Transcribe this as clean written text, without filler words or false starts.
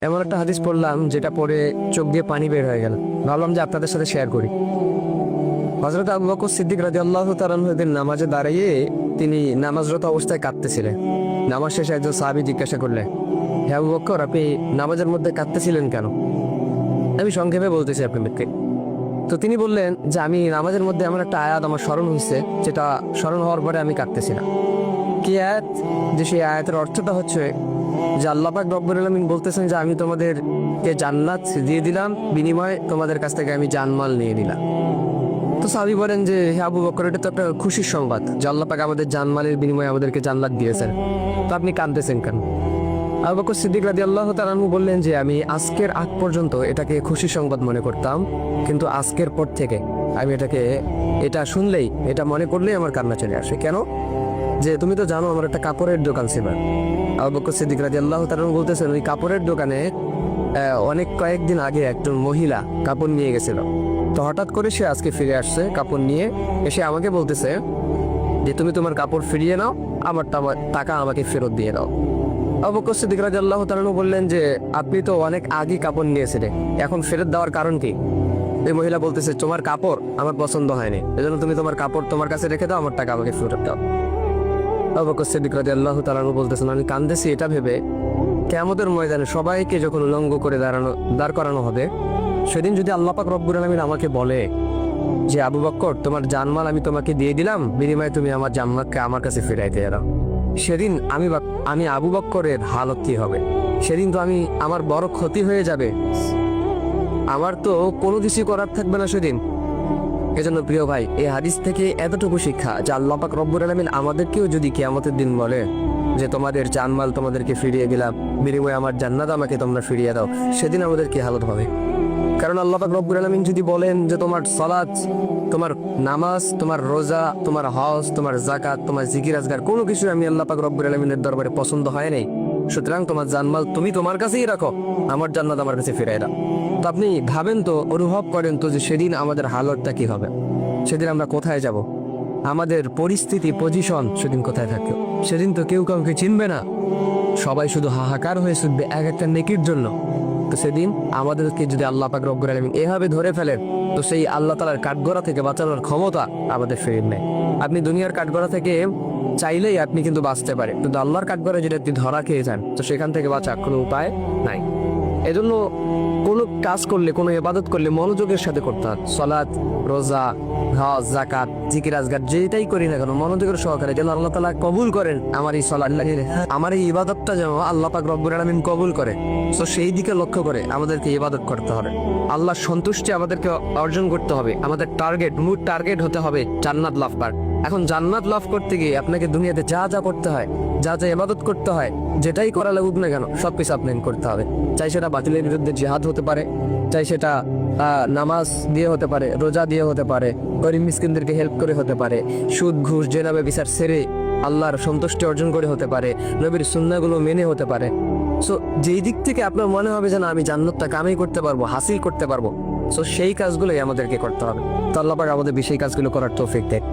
এমন একটা হাদিস পড়লাম যেটা পড়ে চোখ দিয়ে পানি বের হয়ে গেল, ভাবলাম যে আপনাদের সাথে শেয়ার করি। হযরত আবু বকর সিদ্দিক রাদিয়াল্লাহু তাআলা আনহু নামাজে দাঁড়িয়ে তিনি নামাজরত অবস্থায় কাঁদতেছিলেন। নামাজ শেষে একজন সাহাবী জিজ্ঞাসা করলেন, হে আবু বকর, আপনি নামাজের মধ্যে কাঁদতেছিলেন কেন? আমি সংক্ষেপে বলতেছি আপনাদেরকে। তো তিনি বললেন যে আমি নামাজের মধ্যে এমন একটা আয়াত আমার স্মরণ হয়েছে, যেটা স্মরণ হওয়ার পরে আমি কাঁদতেছিলাম। কি আয়াত? যে সেই আয়াতের অর্থটা হচ্ছে যে আল্লাহ পাক রব্বুল আলামিন বলতেছেন যে আমি তোমাদেরকে জান্নাত দিয়ে দিলাম, বিনিময়ে তোমাদের কাছ থেকে আমি জানমাল নিয়ে নিলাম। তো সাহাবী বলেন যে হে আবু বকর, এটা তো একটা খুশির সংবাদ যে আল্লাহ পাক আমাদের জানমালের বিনিময়ে আমাদেরকে জান্নাত দিয়েছেন, তো আপনি কাঁদতেছেন কেন? আবু বকর সিদ্দিক রাদিয়াল্লাহু তাআলা আনহু বললেন যে আমি আজকের আগ পর্যন্ত এটাকে খুশির সংবাদ মনে করতাম, কিন্তু আজকের পর থেকে আমি এটা শুনলেই, এটা মনে করলেই আমার কান্না চলে আসে। কেন? যে তুমি তো জানো আমার একটা কাপড়ের দোকান ছিল। আবু বকর সিদ্দিক রাদিয়াল্লাহু তাআলা আনহু বলতেছেন ওই কাপড়ের দোকানে অনেক কয়েকদিন আগে একজন মহিলা কাপড় নিয়ে গেছিল। তো হঠাৎ করে সে আজকে ফিরে আসছে কাপড় নিয়ে, এসে আমাকে বলতেছে যে তুমি তোমার কাপড় ফিরিয়ে নাও, আমার টাকা আমাকে ফেরত দিয়ে দাও। আবু বকর সিদ্দিক রাদিয়াল্লাহু তাআলা আনহু বললেন যে আপনি তো অনেক আগে কাপড় নিয়েছিলেন, এখন ফেরত দেওয়ার কারণ কি? এই মহিলা বলতেছে তোমার কাপড় আমার পছন্দ হয়নি, এজন্য তুমি তোমার কাপড় তোমার কাছে রেখে দাও, আমার টাকা আমাকে ফেরত দাও। আবু বকর সিদ্দিক রাদিয়াল্লাহু তাআলা আনহু বলতেছেন আমি কাঁদতেছি এটা ভেবে, কিয়ামতের ময়দানে সবাইকে যখন উলঙ্গ করে দাঁড় করানো হবে, সেদিন যদি আল্লাহ পাক রব্বুল আলামিন আমাকে বলে যে আবু বকর তোমার জানমাল আমি তোমাকে দিয়ে দিলাম, বিনিময়ে তুমি আমার জান্নাতকে আমার কাছে ফিরাই দিয়ে দাও, সেদিন আমি আবু বকরের হালত কি হবে? সেদিন তো আমার বড় ক্ষতি হয়ে যাবে, আমার তো কোনো কিছু করার থাকবে না সেদিন। এজন্য প্রিয় ভাই, এই হাদিস থেকে এতটুকু শিক্ষা যে আল্লাহ পাক রব্বুল আলামিন আমাদেরকেও যদি কিয়ামতের দিন বলে যে তোমাদের জানমাল তোমাদেরকে ফিরিয়ে দিলাম, বিনিময়ে আমার জান্নাত আমাকে তোমরা ফিরিয়ে দাও, সেদিন আমাদের কি হালত হবে? কারণ আল্লাহ পাক রব্বুল আলামিন যদি বলেন যে তোমার সালাত, তোমার নামাজ, তোমার রোজা, তোমার হজ, তোমার যাকাত, তোমার জিকির আজগার কোনো কিছু আমি আল্লাহ পাক রব্বুল আলামিনের দরবারে পছন্দ হয় নাই, সুতরাং তোমার জানমাল তুমি তোমার কাছেই রাখো, আমার জান্নাত আমার কাছে ফিরিয়ে দাও। তো আপনি ভাবেন তো, অনুভব করেন তো যে সেদিন আমাদের হালতটা কি হবে? সেদিন আমরা কোথায় যাব? আমাদের পরিস্থিতি, পজিশন সেদিন কোথায় থাকবে? সেদিন তো কেউ কাউকে চিনবে না, সবাই শুধু হাহাকার হয়ে ছুটবে এক একটা নেকির জন্য। তো সেদিন আমাদেরকে যদি আল্লাহ পাক রব্বুল আলামিন এভাবে ধরে ফেলেন, তো সেই আল্লাহ তাআলার কাঠগড়া থেকে বাঁচানোর ক্ষমতা আমাদের ফিরিয়ে নেয়। আপনি দুনিয়ার কাঠগড়া থেকে চাইলেই আপনি কিন্তু বাঁচতে পারেন, কিন্তু আল্লাহর কাঠগড়ায় যদি আপনি ধরা খেয়ে যান, তো সেখান থেকে বাঁচার কোনো উপায় নাই। এজন্য কোনো কাজ করলে, কোনো ইবাদত করলে মনোযোগের সাথে করতে হয়। সালাত, রোজা, হজ, যাকাত, জিকির আজগার যেটাই করি না কেন মনোযোগের সহকারে যেন আল্লাহ তাআলা কবুল করেন আমার এই সালাত, আমার এই ইবাদতটা যেন আল্লাহ পাক রব্বুল আলামিন কবুল করে। তো সেই দিকে লক্ষ্য করে আমাদেরকে ইবাদত করতে হবে। আল্লাহর সন্তুষ্টি আমাদেরকে অর্জন করতে হবে। আমাদের মূল টার্গেট হতে হবে জান্নাত লাভ করার। এখন জান্নাত লাভ করতে গিয়ে আপনাকে দুনিয়াতে যা যা করতে হয়, যা যা ইবাদত করতে হয়, যেটাই করা লাগুক না কেন সবকিছু আপনাকে করতে হবে। চাই সেটা বাতিলের বিরুদ্ধে জিহাদ হতে পারে, চাই সেটা নামাজ দিয়ে হতে পারে, রোজা দিয়ে হতে পারে, গরিব মিসকিনদেরকে হেল্প করে হতে পারে, সুদ ঘুষ জেনা ব্যভিচার ছেড়ে আল্লাহর সন্তুষ্টি অর্জন করে হতে পারে, নবীর সুন্নাহগুলো মেনে হতে পারে। সো যেই দিক থেকে আপনার মনে হবে যে না আমি জান্নাতটা কামাই করতে পারবো, হাসিল করতে পারবো, সো সেই কাজগুলোই আমাদেরকে করতে হবে। তো আল্লাহ পাক আমাদের সেই কাজগুলো করার তৌফিক দেয়।